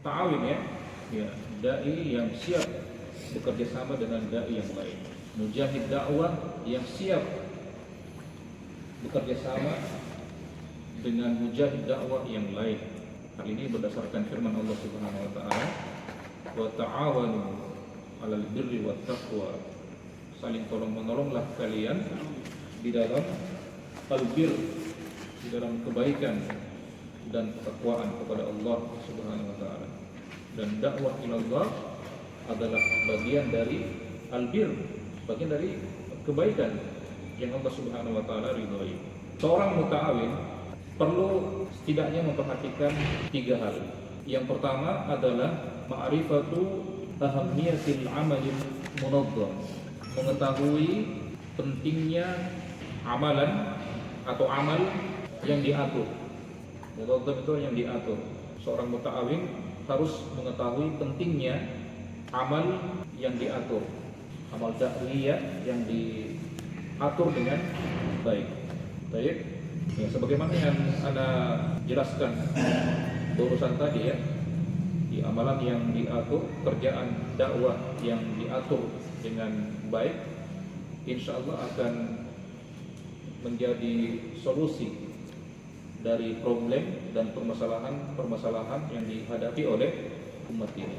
Ta'awin ya, dai yang siap bekerja sama dengan dai yang lain. Mujahid dakwah yang siap bekerja sama dengan mujahid dakwah yang lain. Hal ini berdasarkan firman Allah Subhanahu wa taala, "Wa ta'awanu 'alal birri wat taqwa." Saling tolong-menolonglah kalian di dalam al-bir, di dalam kebaikan dan ketakwaan kepada Allah Subhanahu wa taala. Dan dakwah ila Allah adalah bagian dari albir, bagian dari kebaikan yang Allah Subhanahu wa taala ridhoi. Seorang muta'awin perlu setidaknya memperhatikan 3 hal. Yang pertama adalah ma'rifatu ahammiyatil amalil munazzam, mengetahui pentingnya amalan atau amal yang diatur. Munazzam itu yang diatur. Seorang muta'awin harus mengetahui pentingnya amal yang diatur, amal dakwiyah yang diatur dengan baik. Baik, ya, sebagaimana yang Anda jelaskan barusan tadi ya, di amalan yang diatur, kerjaan dakwah yang diatur dengan baik, insya Allah akan menjadi solusi dari problem dan permasalahan yang dihadapi oleh umat ini.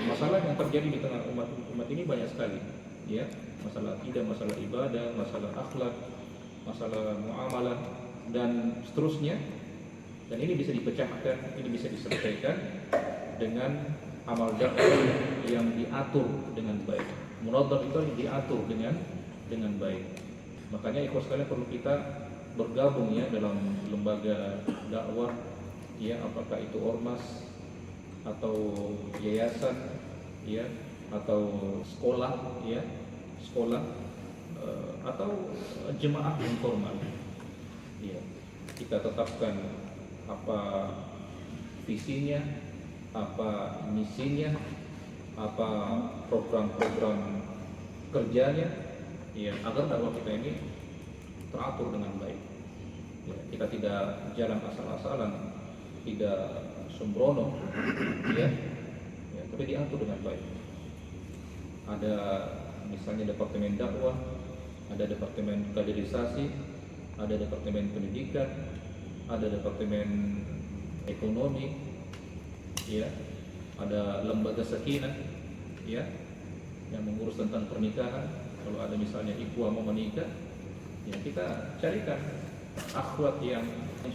Masalah yang terjadi di tengah umat ini banyak sekali, ya, masalah akidah, masalah ibadah, masalah akhlak, masalah muamalah dan seterusnya. Dan ini bisa dipecahkan, ini bisa diselesaikan dengan amal dakwah yang diatur dengan baik. Munazzam itu yang diatur dengan baik. Makanya ikhwas sekalian perlu kita bergabung ya dalam lembaga dakwah, ya, apakah itu ormas atau yayasan, ya, atau sekolah, ya, atau jemaah informal. Ya, kita tetapkan apa visinya, apa misinya, apa program-program kerjanya, ya, agar dakwah kita ini teratur dengan baik. Ya, kita tidak jalan asal-asalan, tidak sembrono, ya, tapi diatur dengan baik. Ada misalnya departemen dakwah, ada departemen kaderisasi, ada departemen pendidikan, ada departemen ekonomi, ya, ada lembaga sakinah, ya, yang mengurus tentang pernikahan. Kalau ada misalnya ikhwah mau menikah, ya, kita carikan akhwat yang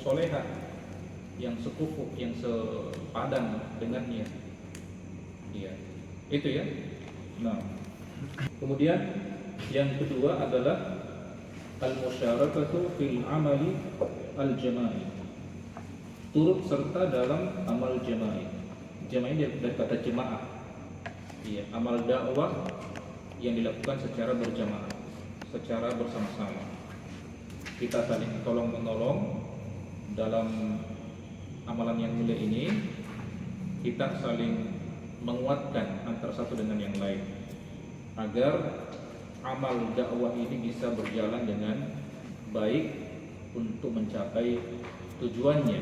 solehah, yang sekufu, yang sepadan dengannya. Ya, itu ya. Nah, kemudian yang kedua adalah al-musyarakatu fil amali al-jama'i, turut serta dalam amal jama'i. Jama'i dari kata jemaah. Ya, amal dakwah yang dilakukan secara berjamaah, secara bersama-sama. Kita saling tolong-menolong dalam amalan yang mulia ini. Kita saling menguatkan antara satu dengan yang lain agar amal dakwah ini bisa berjalan dengan baik untuk mencapai tujuannya.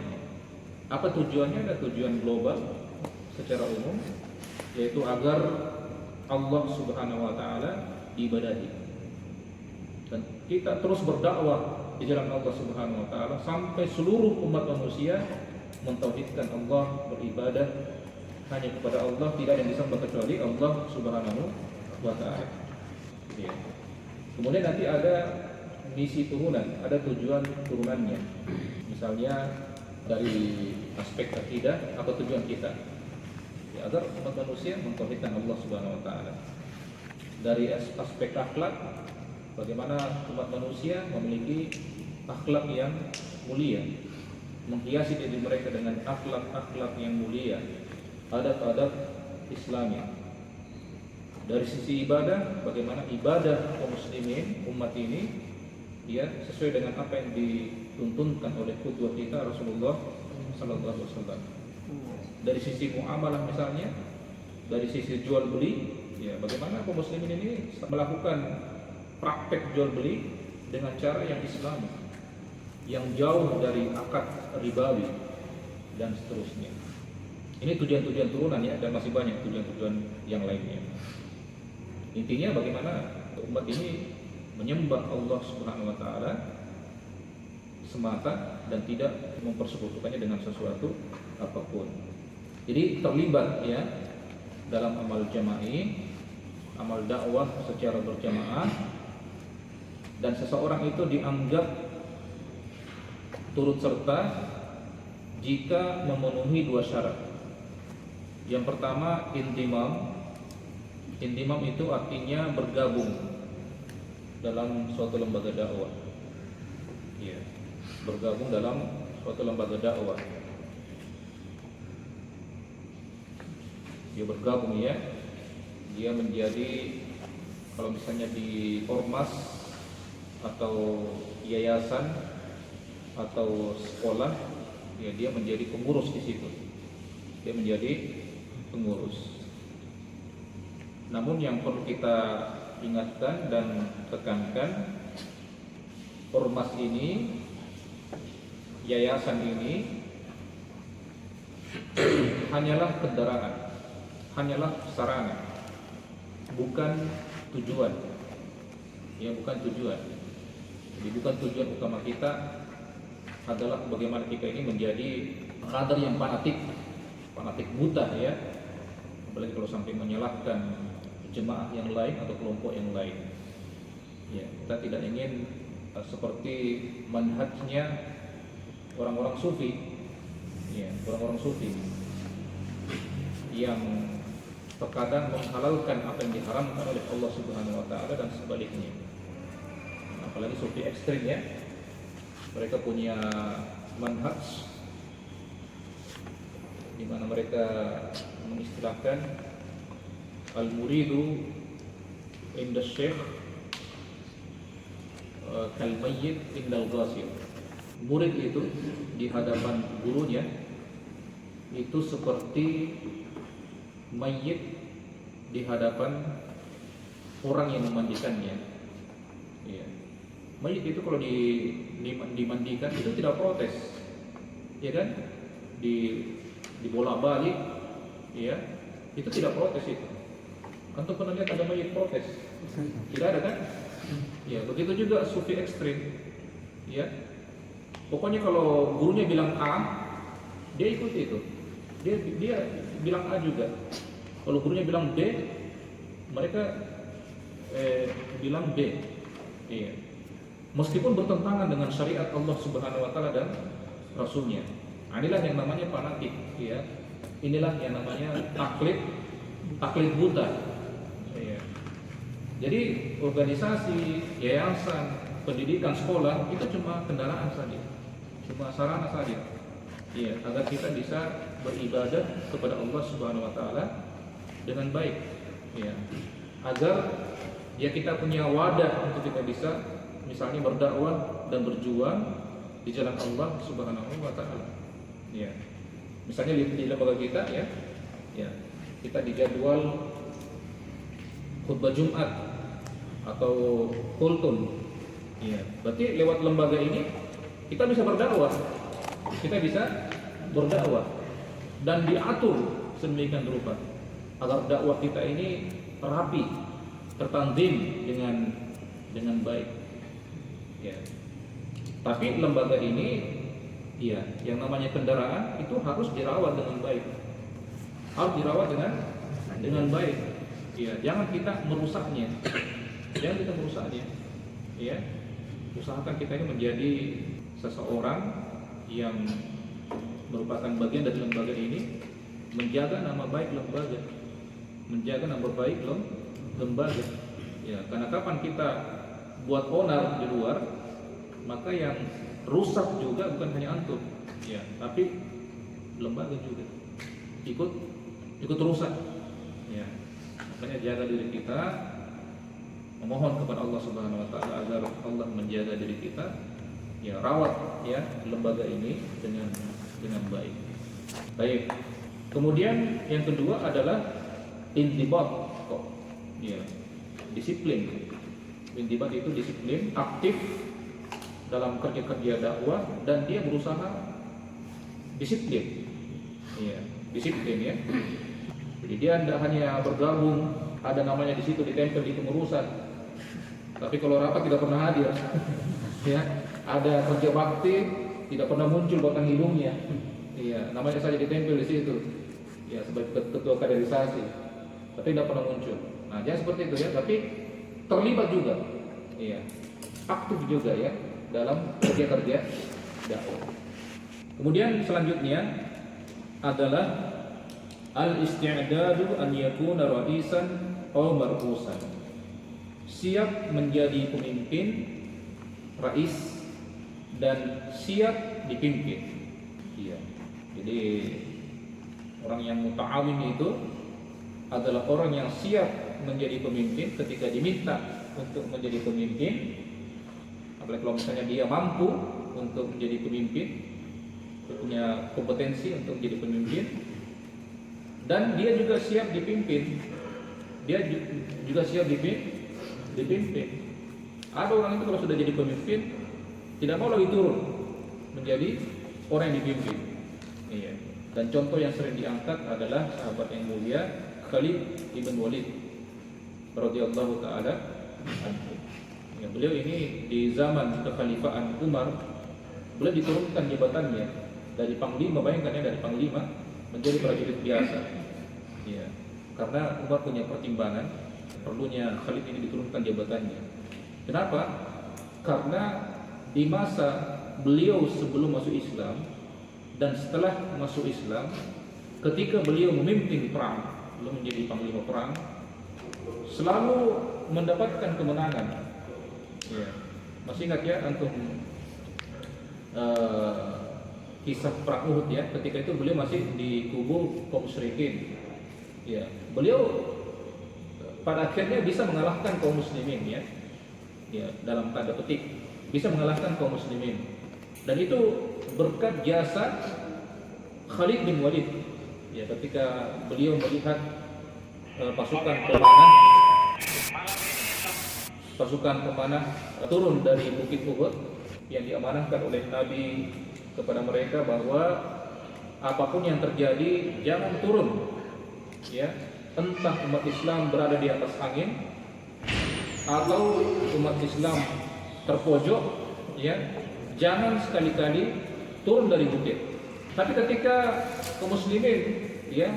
Apa tujuannya? Ada tujuan global secara umum, yaitu agar Allah Subhanahu wa taala diibadahi. Dan kita terus berdakwah di jalan Allah Subhanahu wa taala sampai seluruh umat manusia mentauhidkan Allah, beribadah hanya kepada Allah, tidak ada yang disembah kecuali Allah Subhanahu wa taala. Ya. Kemudian nanti ada misi turunan, ada tujuan turunannya. Misalnya dari aspek akidah, apa tujuan kita? Ya, agar umat manusia mentauhidkan Allah Subhanahu wa taala. Dari aspek akhlak, bagaimana umat manusia memiliki akhlak yang mulia, menghiasi diri mereka dengan akhlak-akhlak yang mulia, adab-adab Islami. Dari sisi ibadah, bagaimana ibadah kaum muslimin umat ini, ya, sesuai dengan apa yang dituntunkan oleh qudwah kita Rasulullah sallallahu alaihi wasallam. Dari sisi muamalah misalnya, dari sisi jual beli, ya, bagaimana kaum muslimin ini melakukan praktek jual beli dengan cara yang Islami, yang jauh dari akad ribawi dan seterusnya. Ini tujuan-tujuan turunan ya, dan masih banyak tujuan-tujuan yang lainnya. Intinya bagaimana umat ini menyembah Allah Subhanahu wa taala semata dan tidak mempersekutukannya dengan sesuatu apapun. Jadi terlibat ya dalam amal jama'i, amal dakwah secara berjamaah, dan seseorang itu dianggap turut serta jika memenuhi dua syarat. Yang pertama intimam. Intimam itu artinya bergabung dalam suatu lembaga dakwah. Ya, bergabung dalam suatu lembaga dakwah. Dia bergabung ya. Dia menjadi, kalau misalnya di ormas atau yayasan atau sekolah, ya dia menjadi pengurus di situ. Dia menjadi pengurus. Namun yang perlu kita ingatkan dan tekankan, ormas ini, yayasan ini hanyalah kendaraan, hanyalah sarana, bukan tujuan. Ya, bukan tujuan. Jadi bukan tujuan utama kita adalah bagaimana kita ini menjadi kader yang fanatik buta ya. Apalagi kalau sampai menyalahkan jemaah yang lain atau kelompok yang lain. Ya, kita tidak ingin seperti manhajnya orang-orang sufi. Ya, orang-orang sufi yang terkadang menghalalkan apa yang diharamkan oleh Allah Subhanahu wa taala dan sebaliknya. Apalagi sufi ekstrim ya. Mereka punya manhaj di mana mereka mengistilahkan al-muridu inda syekh kal mayyit indal ghasil. Murid itu di hadapan gurunya itu seperti mayit di hadapan orang yang memandikannya. Ya. Mayit itu kalau dimandikan itu tidak protes, ya kan? Dibolak-balik, ya, itu tidak protes itu. Antum pernah lihat ada mayit protes? Tidak ada kan? Ya, begitu juga sufi ekstrim, ya. Pokoknya kalau gurunya bilang A, dia ikuti itu. Dia bilang A juga. Kalau gurunya bilang B, mereka bilang B. Iya. Meskipun bertentangan dengan syariat Allah Subhanahu wa taala dan Rasulnya. Nah, inilah yang namanya fanatik, ya. Inilah yang namanya taklid buta. Ya. Jadi organisasi, yayasan, pendidikan, sekolah itu cuma kendaraan saja, cuma sarana saja. Ya, agar kita bisa beribadah kepada Allah Subhanahu wa taala dengan baik. Ya. Agar ya kita punya wadah untuk kita bisa misalnya berdakwah dan berjuang di jalan Allah Subhanahu wa taala. Ya. Misalnya di lembaga kita ya, kita dijadwal khutbah Jumat atau kultun. Ya, berarti lewat lembaga ini kita bisa berdakwah. Kita bisa berdakwah dan diatur sedemikian rupa agar dakwah kita ini rapi, tertanzim dengan baik. Ya. Tapi lembaga ini ya, yang namanya kendaraan itu harus dirawat dengan baik. Harus dirawat dengan baik. Ya, jangan kita merusaknya. Jangan kita merusaknya. Ya. Usahakan kita ini menjadi seseorang yang merupakan bagian dari lembaga ini, menjaga nama baik lembaga. Menjaga nama baik lembaga. Ya, karena kapan kita buat onar di luar, maka yang rusak juga bukan hanya antum, ya, tapi lembaga juga ikut rusak. Ya, makanya jaga diri kita, memohon kepada Allah Subhanahu wa taala agar Allah menjaga diri kita, ya, rawat ya lembaga ini dengan baik. Baik. Kemudian yang kedua adalah intibat, ya, disiplin. Intibat itu disiplin, aktif dalam kerja dakwah dan dia berusaha disiplin. Ya. disiplin ya. Jadi dia tidak hanya bergabung, ada namanya di situ ditempel di kemurusan, tapi kalau rapat tidak pernah hadir. Ya, ada kerja bakti tidak pernah muncul batang hidungnya. Iya, namanya saja ditempel di situ. Ya, sebagai ketua kaderisasi, tapi tidak pernah muncul. Nah, jangan seperti itu ya, tapi terlibat juga. Iya, aktif juga ya dalam kerja-kerja dakwah. Kemudian selanjutnya adalah al-isti'dadu an yakuna ra'isan aw mar'usan. Siap menjadi pemimpin, rais, dan siap dipimpin. Iya. Jadi orang yang muta'awin itu adalah orang yang siap menjadi pemimpin ketika diminta untuk menjadi pemimpin. Apalagi kalau misalnya dia mampu untuk menjadi pemimpin, punya kompetensi untuk menjadi pemimpin, dan dia juga siap dipimpin. Dia juga siap dipimpin. Ada orang itu kalau sudah jadi pemimpin tidak mau lagi turun menjadi orang yang dipimpin. Iya. Dan contoh yang sering diangkat adalah sahabat yang mulia Khalid ibn Walid radhiyallahu taala anhu. Ya, beliau ini di zaman kekhalifahan Umar, beliau diturunkan jabatannya dari panglima, bayangkan ya, dari panglima menjadi prajurit biasa. Ya, karena Umar punya pertimbangan perlunya Khalid ini diturunkan jabatannya. Kenapa? Karena di masa beliau sebelum masuk Islam dan setelah masuk Islam, ketika beliau memimpin perang, beliau menjadi panglima perang, selalu mendapatkan kemenangan. Ya, masih ingat ya antum kisah perang Uhud ya? Ketika itu beliau masih di kubu kaum musyrikin. Ya, beliau pada akhirnya bisa mengalahkan kaum muslimin ya. Ya, dalam tanda petik bisa mengalahkan kaum muslimin. Dan itu berkat jasa Khalid bin Walid. Ya, ketika beliau melihat pasukan pemanah turun dari Bukit Uhud yang diamanahkan oleh Nabi kepada mereka bahwa apapun yang terjadi jangan turun. Ya, entah umat Islam berada di atas angin atau umat Islam terpojok, ya, jangan sekali-kali turun dari bukit. Tapi ketika kaum muslimin ya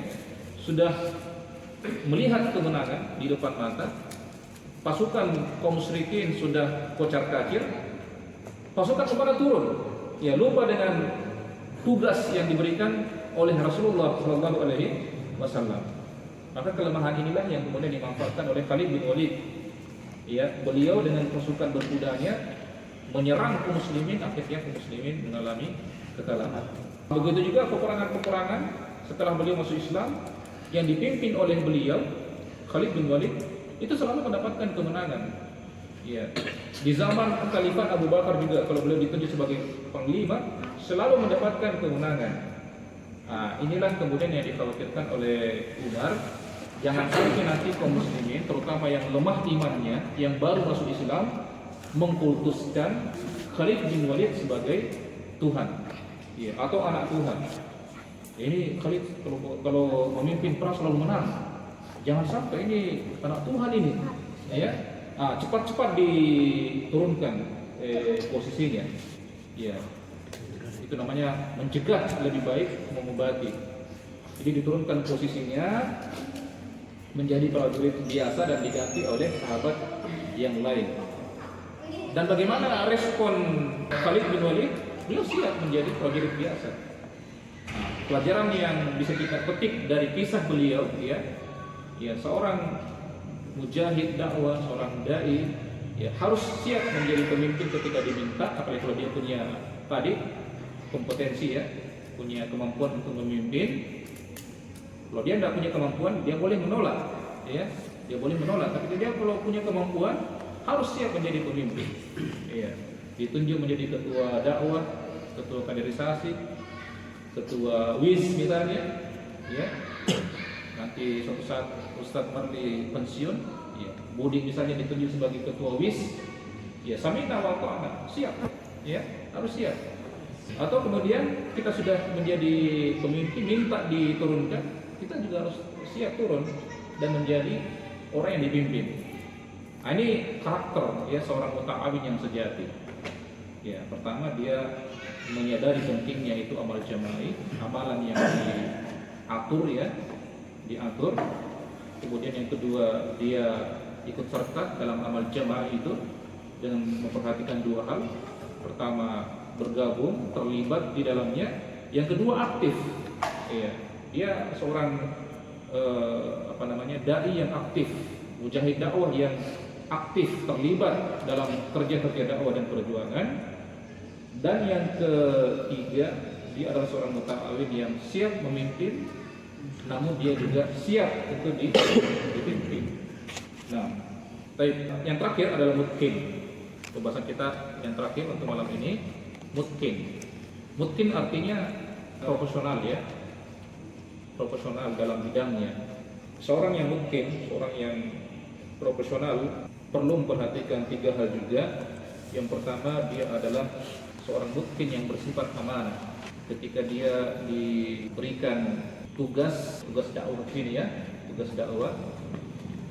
sudah melihat kemenangan di depan mata, pasukan kaum musyrikin sudah kocar-kacir, pasukan kepada turun, ya, lupa dengan tugas yang diberikan oleh Rasulullah SAW. Maka kelemahan inilah yang kemudian dimanfaatkan oleh Khalid bin Walid. Ya, beliau dengan pasukan berkudanya menyerang kaum muslimin, akhirnya kaum muslimin mengalami kekalahan. Begitu juga peperangan-peperangan setelah beliau masuk Islam yang dipimpin oleh beliau, Khalid bin Walid, itu selalu mendapatkan kemenangan. Ya, di zaman Khalifah Abu Bakar juga kalau beliau ditunjuk sebagai panglima selalu mendapatkan kemenangan. Nah, inilah kemudian yang dikhawatirkan oleh Umar. Jangan sampai nanti kaum muslimin, terutama yang lemah imannya, yang baru masuk Islam, mengkultuskan Khalid bin Walid sebagai Tuhan, ya, atau anak Tuhan. Ini Khalid kalau memimpin perang selalu menang. Jangan sampai ini anak Tuhan ini, ya. Cepat-cepat diturunkan posisinya. Ya. Itu namanya mencegah, lebih baik mengobati. Jadi diturunkan posisinya menjadi prajurit biasa dan diganti oleh sahabat yang lain. Dan bagaimana respon Khalid bin Walid? Beliau siap menjadi prajurit biasa. Nah, pelajaran yang bisa kita petik dari kisah beliau, ya, seorang mujahid dakwah, seorang dai, ya, harus siap menjadi pemimpin ketika diminta, apalagi kalau dia punya tadi kompetensi, ya, punya kemampuan untuk memimpin. Kalau dia tidak punya kemampuan, dia boleh menolak, ya, dia boleh menolak. Tapi dia kalau punya kemampuan harus siap menjadi pemimpin. Ya, ditunjuk menjadi ketua dakwah, ketua kaderisasi, ketua WIS misalnya, ya. Nanti suatu saat Ustadz Marli pensiun, ya, Budi misalnya ditunjuk sebagai ketua WIS, ya, samina wa ta'ana, siap, ya, harus siap. Atau kemudian kita sudah menjadi pemimpin, minta diturunkan, kita juga harus siap turun dan menjadi orang yang dipimpin. Nah, ini karakter ya seorang muta'awin yang sejati. Ya, pertama dia menyadari pentingnya itu amal jama'i, amalan yang diatur ya, diatur. Kemudian yang kedua dia ikut serta dalam amal jama'i itu dengan memperhatikan dua hal. Pertama bergabung, terlibat di dalamnya. Yang kedua aktif. Ya, dia seorang dai yang aktif, mujahid dakwah yang aktif, terlibat dalam kerja-kerja dakwah dan perjuangan. Dan yang ketiga, dia adalah seorang muta'awin yang siap memimpin, namun dia juga siap untuk dipimpin. Nah, yang terakhir adalah mutqin. Pembahasan kita yang terakhir untuk malam ini, mutqin. Mutqin artinya profesional ya, profesional dalam bidangnya. Seorang yang mutqin, seorang yang profesional perlu memperhatikan tiga hal juga. Yang pertama, dia adalah seorang mutqin yang bersifat amanah. Ketika dia diberikan tugas dakwah ini ya, tugas dakwah,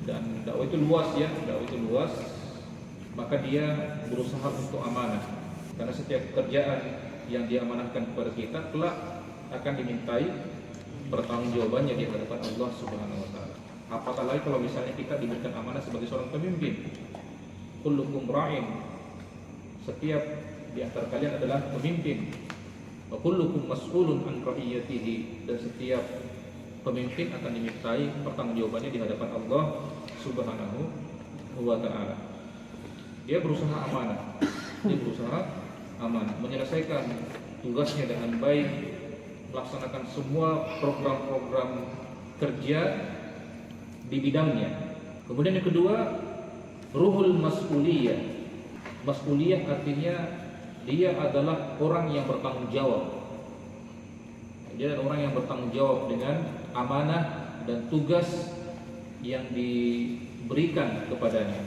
dan dakwah itu luas ya, dakwah itu luas, maka dia berusaha untuk amanah. Karena setiap pekerjaan yang diamanahkan kepada kita kelak akan dimintai pertanggungjawabannya di hadapan Allah Subhanahu wa taala. Apatah lagi kalau misalnya kita diberikan amanah sebagai seorang pemimpin. Kullukum ra'in. Setiap di antara kalian adalah pemimpin. Wa kullukum mas'ulun an ra'iyatihi. Dan setiap pemimpin akan dimintai pertanggungjawabannya di hadapan Allah Subhanahu wa taala. Dia berusaha amanah. Dia berusaha amanah, menyelesaikan tugasnya dengan baik, melaksanakan semua program-program kerja di bidangnya. Kemudian yang kedua, ruhul mas'uliyah. Mas'uliyah artinya dia adalah orang yang bertanggung jawab. Dia adalah orang yang bertanggung jawab dengan amanah dan tugas yang diberikan kepadanya.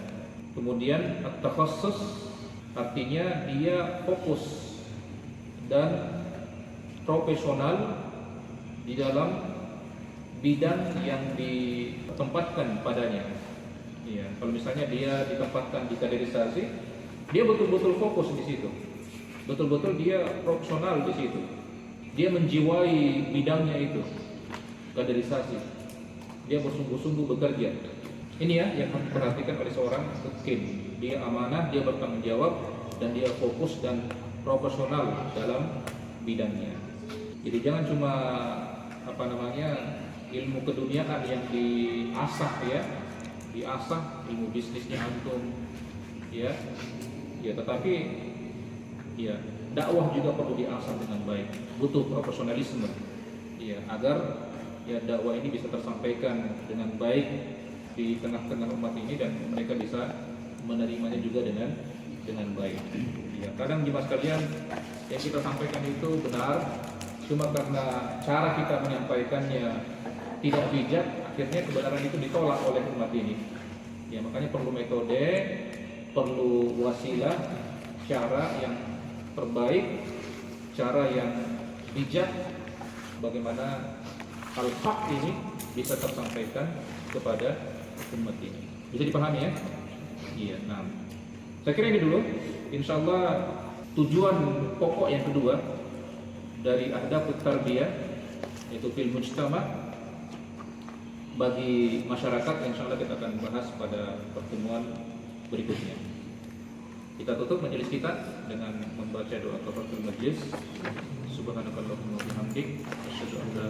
Kemudian at-takhassus artinya dia fokus dan profesional di dalam bidang yang ditempatkan padanya. Ya, kalau misalnya dia ditempatkan di kaderisasi, dia betul-betul fokus di situ. Betul-betul dia profesional di situ. Dia menjiwai bidangnya itu, kaderisasi. Dia bersungguh-sungguh bekerja. Ini ya yang harus diperhatikan oleh seorang mutqin. Dia amanah, dia bertanggung jawab, dan dia fokus dan profesional dalam bidangnya. Jadi jangan cuma ilmu keduniaan yang diasah ya, diasah ilmu bisnisnya antum ya, tetapi ya dakwah juga perlu diasah dengan baik, butuh profesionalisme ya, agar ya dakwah ini bisa tersampaikan dengan baik di tengah-tengah umat ini dan mereka bisa menerimanya juga dengan baik. Ya, kadang jemaah sekalian yang kita sampaikan itu benar, cuma karena cara kita menyampaikannya tidak bijak, akhirnya kebenaran itu ditolak oleh umat ini. Ya, makanya perlu metode, perlu wasilah, cara yang terbaik, cara yang bijak, bagaimana al-haq ini bisa tersampaikan kepada umat ini. Bisa dipahami ya? Iya. Nah, saya kira ini dulu. Insyaallah tujuan pokok yang kedua dari ahdafut tarbiyah yaitu fil mujtama bagi masyarakat, insyaallah kita akan bahas pada pertemuan berikutnya. Kita tutup majelis kita dengan membaca doa kafaratul majlis. Subhanakallahumma wa bihamdik, asyhadu an la